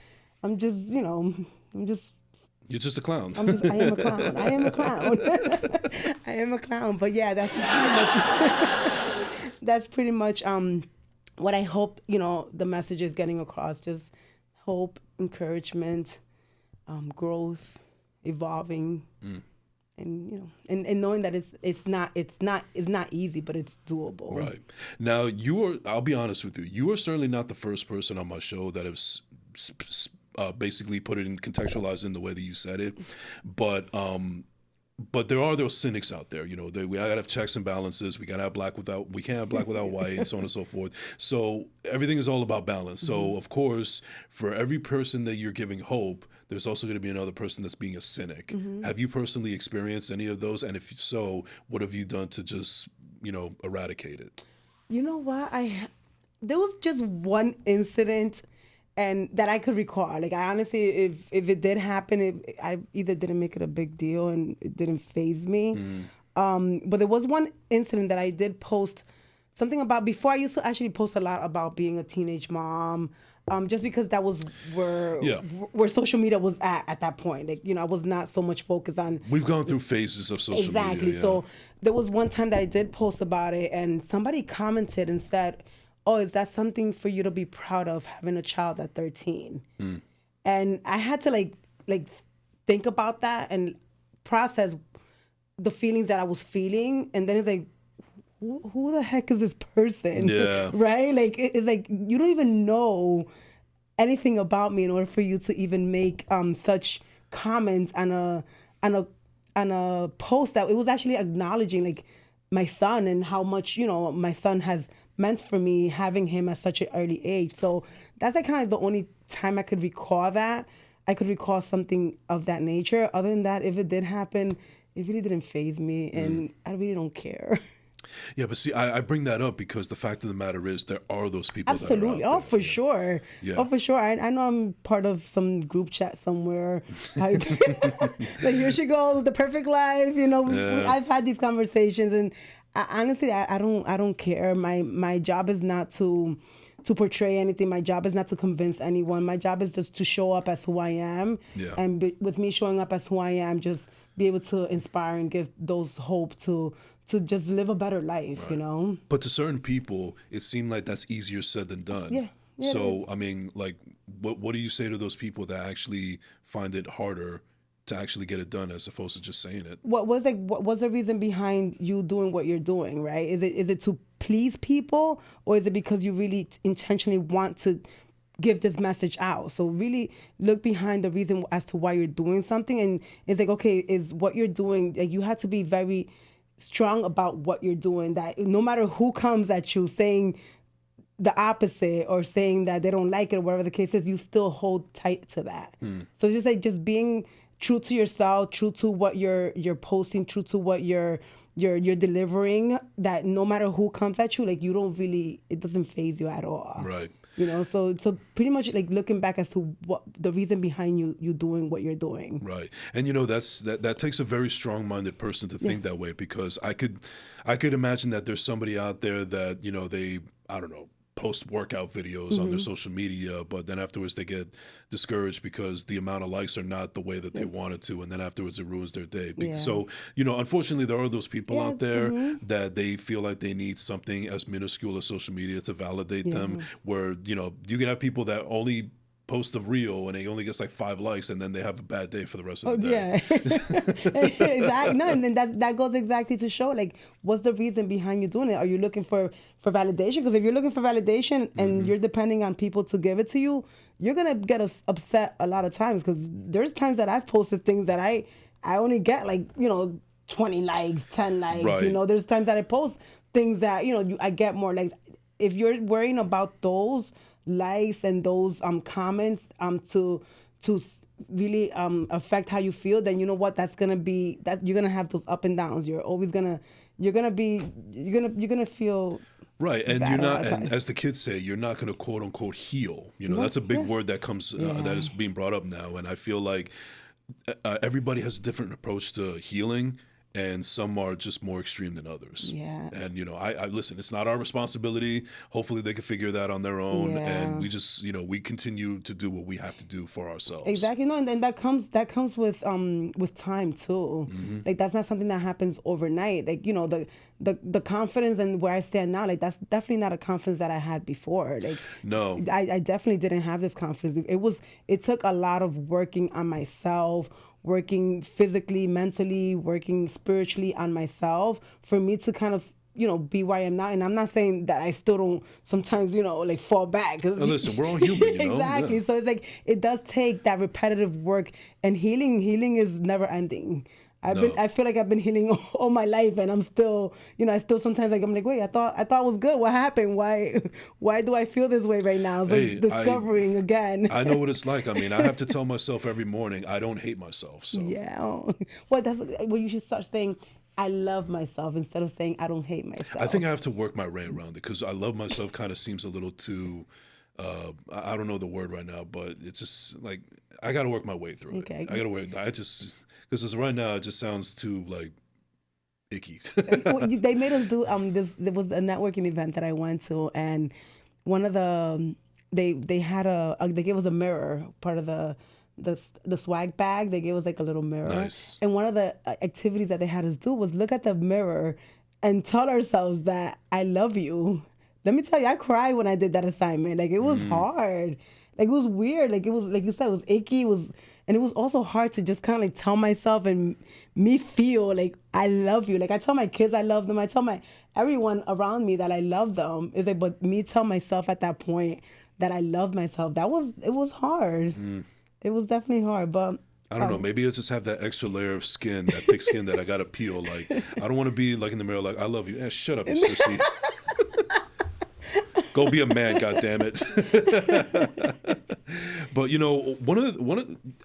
A: You're just a clown.
B: I am a clown. I am a clown. I am a clown. But yeah, that's pretty much what I hope the message is getting across. Just hope, encouragement, growth, evolving, and and knowing that it's not easy, but it's doable.
A: Right. Now, I'll be honest with you. You are certainly not the first person on my show that has basically put it in contextualized in the way that you said it, but there are those cynics out there. We gotta have checks and balances. We can't have black without white, and so on and so forth. So everything is all about balance. So of course, for every person that you're giving hope, there's also going to be another person that's being a cynic. Have you personally experienced any of those? And if so, what have you done to just eradicate it?
B: You know what? There was just one incident, and that I could recall. Like, I honestly, if it did happen, I either didn't make it a big deal and it didn't faze me. But there was one incident that I did post something about before. I used to actually post a lot about being a teenage mom, just because that was where social media was at that point. Like, I was not so much focused on.
A: We've gone through phases of social media.
B: Exactly. So there was one time that I did post about it, and somebody commented and said, "Oh, is that something for you to be proud of, having a child at 13?" And I had to like think about that and process the feelings that I was feeling. And then it's like, who the heck is this person?
A: Yeah.
B: Right? Like, it's like you don't even know anything about me in order for you to even make such comments on a post that it was actually acknowledging like my son and how much my son has meant for me, having him at such an early age. So that's like kind of the only time I could recall that. I could recall something of that nature. Other than that, if it did happen, it really didn't faze me, and I really don't care.
A: Yeah, but see, I bring that up because the fact of the matter is there are those people
B: Absolutely.
A: that are out
B: for
A: there.
B: sure.
A: Yeah.
B: Oh, for sure. I know I'm part of some group chat somewhere. Like, here she goes, the perfect life. I've had these conversations, and honestly, I don't care. My job is not to portray anything. My job is not to convince anyone. My job is just to show up as who I am.
A: Yeah.
B: And with me showing up as who I am, just be able to inspire and give those hope to just live a better life,
A: Right. But to certain people, it seemed like that's easier said than done.
B: Yeah.
A: So, I mean, like, what do you say to those people that actually find it harder to actually get it done as opposed to just saying it?
B: What was the reason behind you doing what you're doing, right? Is it to please people, or is it because you really intentionally want to give this message out? So really look behind the reason as to why you're doing something. And it's like, okay, is what you're doing, like, you have to be very strong about what you're doing, that no matter who comes at you saying the opposite or saying that they don't like it or whatever the case is, you still hold tight to that. So it's just like just being true to yourself, true to what you're posting, true to what you're delivering, that no matter who comes at you, like, you don't really, it doesn't faze you at all.
A: Right.
B: So pretty much like looking back as to what the reason behind you doing what you're doing.
A: Right. And that takes a very strong-minded person to think that way, because I could imagine that there's somebody out there that, they, I don't know, post workout videos on their social media, but then afterwards they get discouraged because the amount of likes are not the way that they wanted to, and then afterwards it ruins their day. So, unfortunately there are those people out there that they feel like they need something as minuscule as social media to validate them, where, you can have people that only post a reel and they only gets like 5 likes, and then they have a bad day for the rest of the day.
B: Exactly. No, and then that goes exactly to show, like, what's the reason behind you doing it? Are you looking for validation? Because if you're looking for validation and you're depending on people to give it to you, you're gonna get upset a lot of times, because there's times that I've posted things that I only get like 20 likes, 10 likes.
A: Right.
B: There's times that I post things that I get more likes. If you're worrying about those likes and those comments to really affect how you feel, then you know what, that's gonna be that you're gonna have those up and downs. You're gonna feel
A: right. And
B: bad
A: you're
B: a lot
A: not,
B: of
A: and
B: times.
A: as the kids say, you're not going to quote unquote heal. That's a big word that comes that is being brought up now, and I feel like everybody has a different approach to healing, and some are just more extreme than others.
B: Yeah.
A: And I listen, it's not our responsibility. Hopefully they can figure that on their own, and we just we continue to do what we have to do for ourselves.
B: Exactly. No, and then that comes with time too. Like, that's not something that happens overnight. Like, the confidence and where I stand now, like, that's definitely not a confidence that I had before. Like,
A: No.
B: I definitely didn't have this confidence. It took a lot of working on myself, working physically, mentally, working spiritually on myself for me to kind of be where I am now. And I'm not saying that I still don't sometimes like fall back.
A: Now listen, we're all human,
B: Exactly.
A: Yeah.
B: So it's like it does take that repetitive work, and healing is never ending. I feel like I've been healing all my life, and I'm still, I still sometimes I'm like, wait, I thought I was good. What happened? Why do I feel this way right now? So it's discovering again.
A: I know what it's like. I mean, I have to tell myself every morning, I don't hate myself. So
B: yeah. Well, you should start saying, I love myself, instead of saying I don't hate myself.
A: I think I have to work my way around it, because I love myself kind of seems a little too, I don't know the word right now, but it's just like, I got to work my way through it. I got to work. Because right now it just sounds too like icky.
B: They made us do this. There was a networking event that I went to, and one of the they gave us a mirror, part of the swag bag. They gave us like a little mirror.
A: Nice.
B: And one of the activities that they had us do was look at the mirror and tell ourselves that I love you. Let me tell you, I cried when I did that assignment. Like, it was hard. Like, it was weird. Like, it was, like you said, it was icky. And it was also hard to just kind of like tell myself and me feel like I love you. Like, I tell my kids I love them. I tell everyone around me that I love them. It's like, but me tell myself at that point that I love myself, it was hard. It was definitely hard, but
A: I don't know. Maybe I just have that extra layer of skin, that thick skin that I got to peel. Like, I don't want to be like in the mirror, like, I love you. Shut up, you sissy. Go be a man, goddammit. But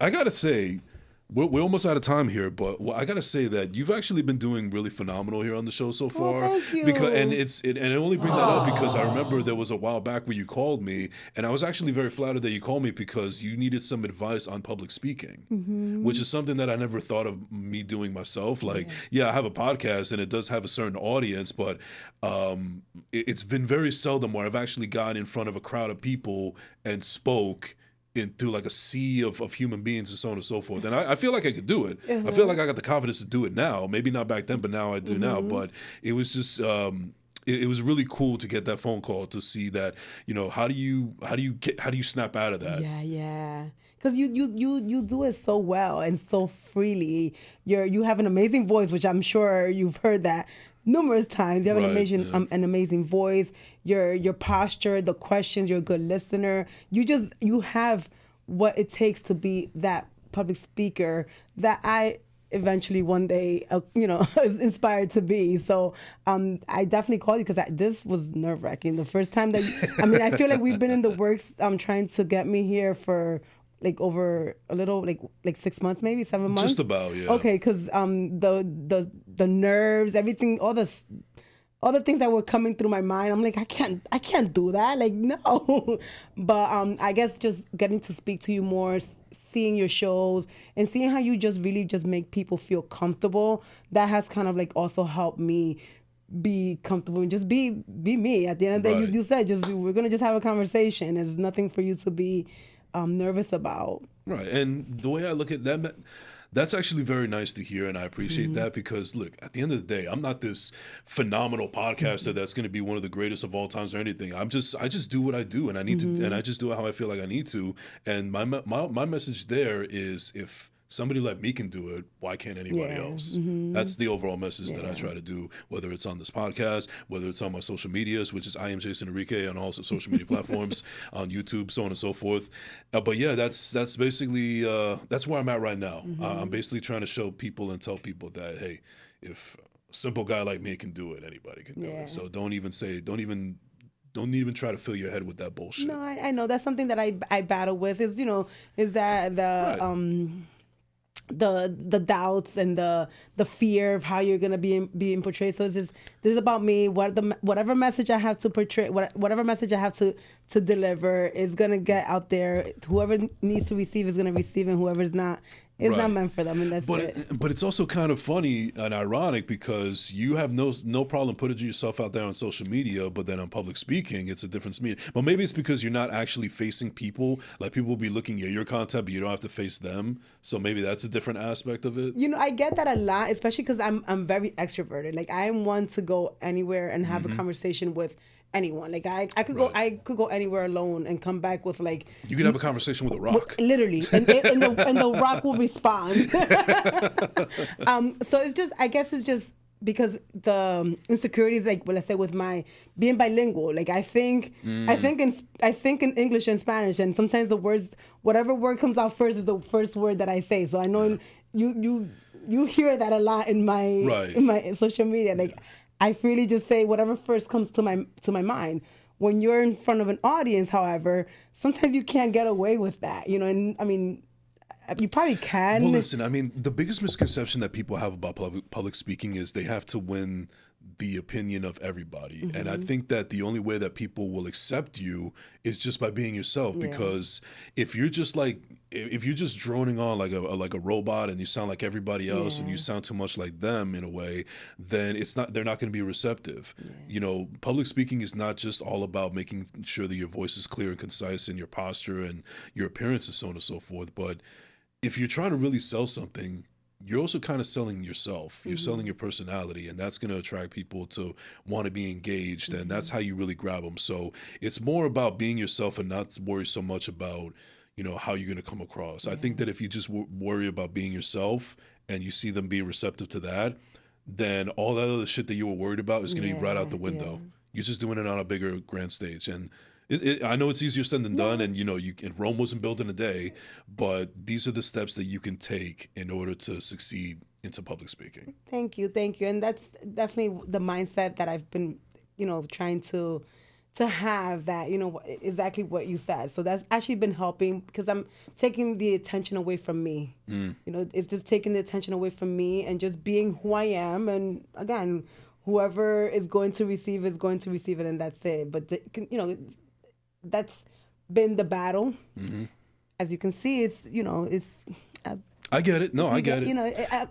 A: I gotta say, we're almost out of time here, but I gotta say that you've actually been doing really phenomenal here on the show so far.
B: Thank you.
A: And I only bring that up because I remember there was a while back where you called me, and I was actually very flattered that you called me because you needed some advice on public speaking, which is something that I never thought of me doing myself. Like, I have a podcast and it does have a certain audience, but it's been very seldom where I've actually got in front of a crowd of people and spoke through like a sea of human beings and so on and so forth. And I feel like I could do it. I feel like I got the confidence to do it now. Maybe not back then, but now I do now. But it was just it was really cool to get that phone call to see that, how do you snap out of that?
B: Yeah. Because you do it so well and so freely. You have an amazing voice, which I'm sure you've heard that numerous times. You have an amazing voice. Your posture, the questions. You're a good listener. You have what it takes to be that public speaker that I eventually one day is inspired to be. So I definitely called you because this was nerve-wracking. The first time that I feel like we've been in the works trying to get me here for like over a little like 6 months, maybe 7 months.
A: Just about, yeah.
B: Okay, because the nerves, everything, all all the things that were coming through my mind. I'm like, I can't do that. Like, no. But I guess just getting to speak to you more, seeing your shows, and seeing how you just really just make people feel comfortable. That has kind of like also helped me be comfortable and just be me. At the end of the day,
A: Right.
B: you said just we're gonna just have a conversation. There's nothing for you to be nervous about.
A: Right. And the way I look at that, that's actually very nice to hear. And I appreciate that because, look, at the end of the day, I'm not this phenomenal podcaster that's going to be one of the greatest of all times or anything. I just do what I do and I need to, and I just do it how I feel like I need to. And my message there is if somebody like me can do it, why can't anybody else? That's the overall message that I try to do, whether it's on this podcast, whether it's on my social medias, which is I am Jason Enrique on all social media platforms, on YouTube, so on and so forth. But yeah, that's basically that's where I'm at right now. I'm basically trying to show people and tell people that, hey, if a simple guy like me can do it, anybody can do it. So don't even try to fill your head with that bullshit.
B: No, I know that's something that I battle with. Is is that the
A: Right.
B: the doubts and the fear of how you're gonna be being portrayed. So this is about me. Whatever message I have to portray, whatever message I have to deliver is gonna get out there. Whoever needs to receive is gonna receive, and whoever's not is not meant for them. And that's it.
A: But it's also kind of funny and ironic because you have no problem putting yourself out there on social media, but then on public speaking, it's a different media. But maybe it's because you're not actually facing people. Like people will be looking at your content, but you don't have to face them. So maybe that's a different aspect of it.
B: I get that a lot, especially because I'm very extroverted. Like I am one to go anywhere and have a conversation with anyone. Like I could go anywhere alone and come back with like
A: You can have a conversation with a rock.
B: literally, and the rock will respond. So I guess it's just because the insecurities, like let's say with my being bilingual, like I think in English and Spanish, and sometimes the words, whatever word comes out first is the first word that I say. So I know you hear that a lot in my social media. Like I freely just say whatever first comes to my mind. When you're in front of an audience, however, sometimes you can't get away with that, and I mean, you probably can.
A: Well, listen, I mean, the biggest misconception that people have about public speaking is they have to win the opinion of everybody. And I think that the only way that people will accept you is just by being yourself. Because if you're just droning on like a robot and you sound like everybody else and you sound too much like them in a way, then they're not going to be receptive. Public speaking is not just all about making sure that your voice is clear and concise and your posture and your appearance and so on and so forth. But if you're trying to really sell something, you're also kind of selling yourself. You're selling your personality, and that's going to attract people to want to be engaged, and that's how you really grab them. So it's more about being yourself and not worry so much about, how you're going to come across. I think that if you just worry about being yourself and you see them being receptive to that, then all that other shit that you were worried about is going to be right out the window. You're just doing it on a bigger grand stage. And I know it's easier said than done, and and Rome wasn't built in a day, but these are the steps that you can take in order to succeed into public speaking.
B: Thank you, and that's definitely the mindset that I've been, trying to have. That exactly what you said. So that's actually been helping because I'm taking the attention away from me. It's just taking the attention away from me and just being who I am. And again, whoever is going to receive is going to receive it, and that's it. But that's been the battle. As you can see, it's
A: I get it. No, I get it.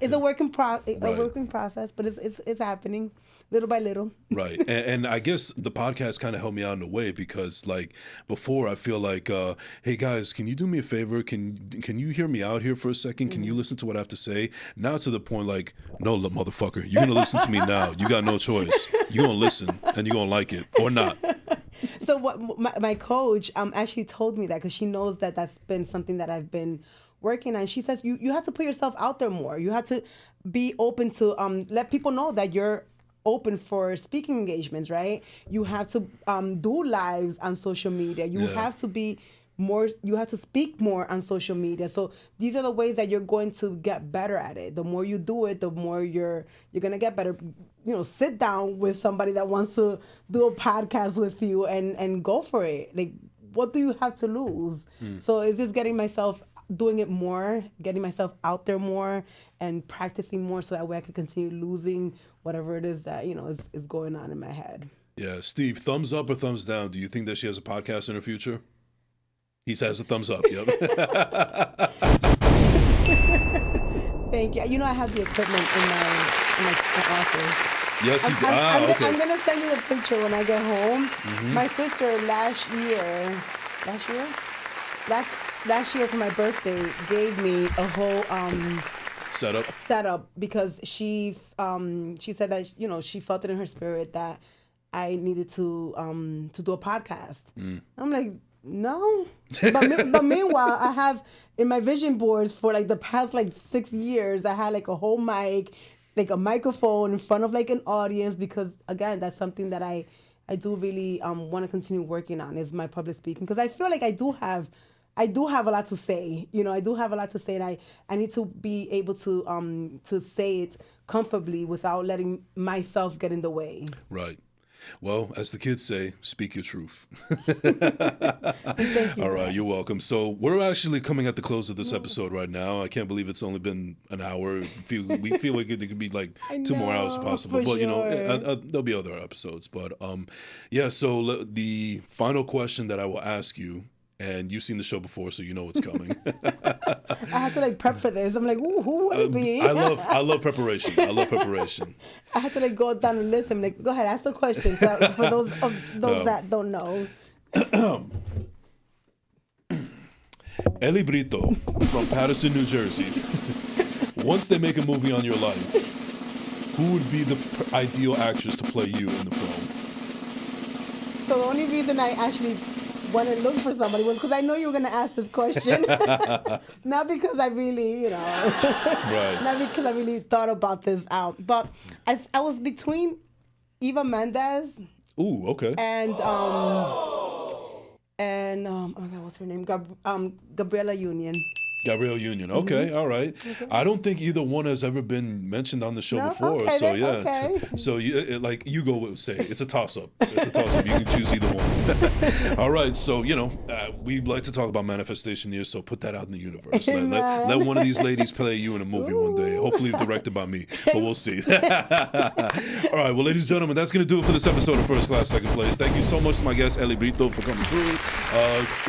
B: It's a working process, but it's happening little by little.
A: Right. And I guess the podcast kind of helped me out in a way because like before I feel like, hey guys, can you do me a favor? Can you hear me out here for a second? Can you listen to what I have to say? Now to the point like, no, motherfucker, you're going to listen to me now. You got no choice. You're going to listen and you're going to like it or not.
B: So what my coach actually told me that because she knows that that's been something that I've been working on. She says you have to put yourself out there more. You have to be open to let people know that you're open for speaking engagements, right? You have to do lives on social media. You have to be more. You have to speak more on social media. So these are the ways that you're going to get better at it. The more you do it, the more you're gonna get better. Sit down with somebody that wants to do a podcast with you and go for it. Like, what do you have to lose? So it's just getting myself doing it more, getting myself out there more, and practicing more, so that way I could continue losing whatever it is that is going on in my head.
A: Yeah, Steve, thumbs up or thumbs down? Do you think that she has a podcast in her future? He says a thumbs up. Yep.
B: Thank you. I have the equipment in my office.
A: Yes, you do. Okay.
B: I'm gonna send you the picture when I get home. My sister last year for my birthday gave me a whole setup because she said that she felt it in her spirit that I needed to do a podcast. I'm like, no, but meanwhile I have in my vision boards for like the past like 6 years I had like a whole mic, like a microphone in front of like an audience, because again that's something that I do really want to continue working on, is my public speaking, because I feel like I do have a lot to say. I do have a lot to say, and I need to be able to say it comfortably without letting myself get in the way.
A: Right. Well, as the kids say, speak your truth.
B: Thank you.
A: All right, you're welcome. So we're actually coming at the close of this episode right now. I can't believe it's only been an hour. We feel like it could be like 2 more hours possible. But, there'll be other episodes. But, yeah, so the final question that I will ask you, and you've seen the show before, so you know what's coming.
B: I had to like prep for this. I'm like, ooh, who would it be?
A: I love preparation. I love preparation.
B: I had to like go down the list. I'm like, go ahead, ask the questions for those that don't know.
A: Eli Brito from Paterson, New Jersey. Once they make a movie on your life, who would be the ideal actress to play you in the film?
B: So the only reason I actually when I looked for somebody was because I know you were going to ask this question. Not because I really,
A: right.
B: Not because I really thought about this out. But I was between Eva Mendes.
A: Ooh, okay.
B: And oh my God, what's her name? Gabriella Union.
A: Gabrielle Union. Okay, all right. Okay. I don't think either one has ever been mentioned on the show before.
B: Okay,
A: so yeah.
B: Okay.
A: So you go with say it's a toss up. It's a toss up. You can choose either one. All right. So we'd like to talk about manifestation here. So put that out in the universe. Let one of these ladies play you in a movie one day. Hopefully directed by me, but we'll see. All right. Well, ladies and gentlemen, that's gonna do it for this episode of First Class Second Place. Thank you so much to my guest Eli Brito for coming through.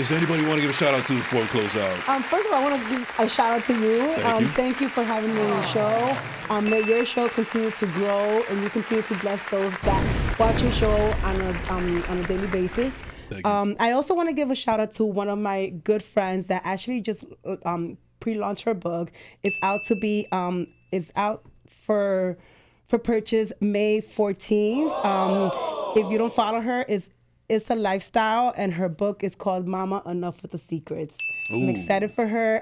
A: Is there anybody you want to give a shout out to before we close out?
B: First of all, I want to give a shout out to you. Thank you for having me on your show. May your show continue to grow, and you continue to bless those that watch your show on a daily basis. I also want to give a shout out to one of my good friends that actually just pre-launched her book. It's out for purchase May 14th. If you don't follow her, it's a lifestyle, and her book is called Mama Enough with the Secrets. Ooh. I'm excited for her.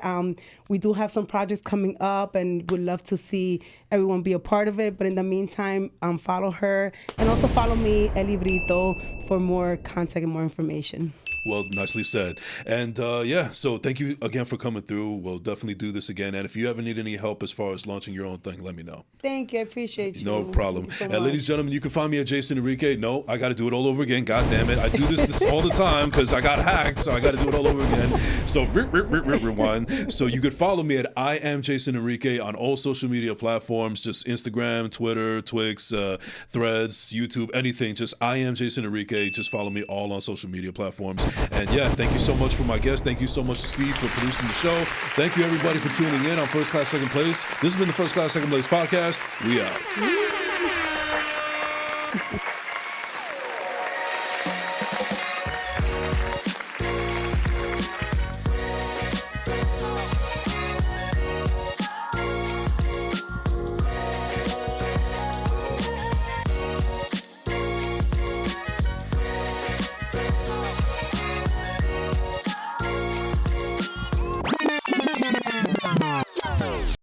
B: We do have some projects coming up, and would love to see everyone be a part of it. But in the meantime, follow her, and also follow me, Eli Brito, for more contact and more information.
A: Well, nicely said. And so thank you again for coming through. We'll definitely do this again. And if you ever need any help as far as launching your own thing, let me know.
B: Thank you. I appreciate you.
A: No problem. So and ladies and gentlemen, you can find me at Jason Enrique. No, I got to do it all over again. God damn it. I do this all the time because I got hacked, so I got to do it all over again. So rewind. So you could follow me at I am Jason Enrique on all social media platforms, just Instagram, Twitter, Twix, Threads, YouTube, anything. Just I am Jason Enrique. Just follow me all on social media platforms. And yeah, thank you so much for my guest. Thank you so much to Steve for producing the show. Thank you everybody for tuning in on First Class Second Place. This has been the First Class Second Place podcast. We out.